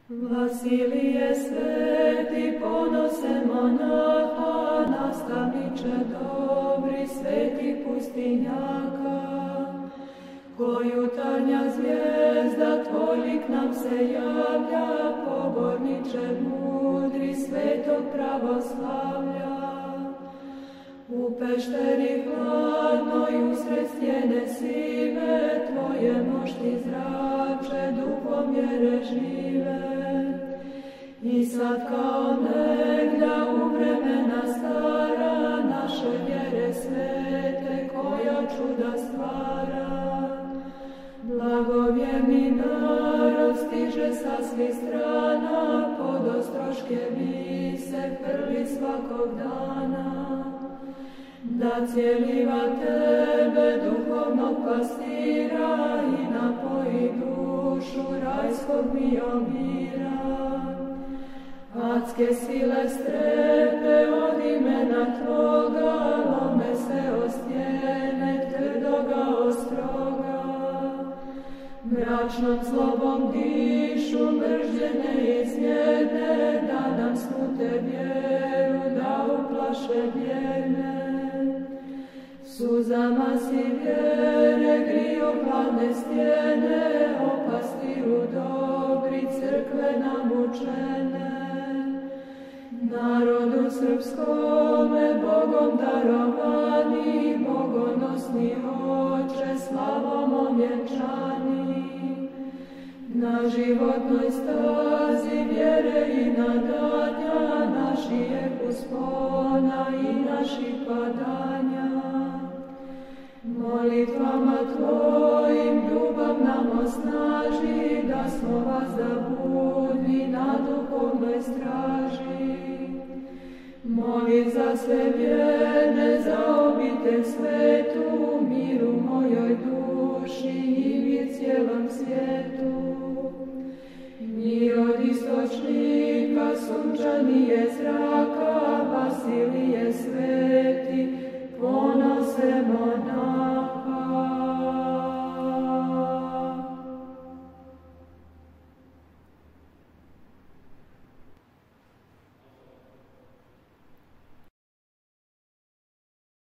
Vasilije sveti, ponose monaha, nastavniče dobri, sveti pustinjaka, ko jutarnja zvijezda tvoj lik nam se javlja, poborniče mudri, svetog pravoslavlja. U pešteri hladnoj, usred stjene sive, tvoje mošti zrače, duhom vjere žive. I sad kao negda u vremena stara, naše vjere svete, koja čuda stvara. Blagovjerni narod stiže sa svih strana, pod ostroške vise prvi svakog dana. Da cijeliva tebe duhovnog pastira i napoji dušu rajskog mira. Adske sile strepe od imena tvoga, lome se o stjene tvrdoga ostroga. Mračnom zlobom dišu mržnje neizmjerne, da nam smute vjeru, da uplaše vjerne. Suzama si vjere griju hladne stjene, o pastiru dobri crkve namučene. Narodu srpskome Bogom darovani, bogonosni oče, slavom omjenčani. Na životnoj stazi vjere i nadanja, naši je uspona i naši padanja. Molitvama tvojim ljubav nam osnaži, da smo vazda budni na duhovnoj straži. Moli za sve vjerne, za obitelj svetu, miru mojoj duši i mir cijelom svijetu. Mir od istočnika, sunčanije zraka, Vasilije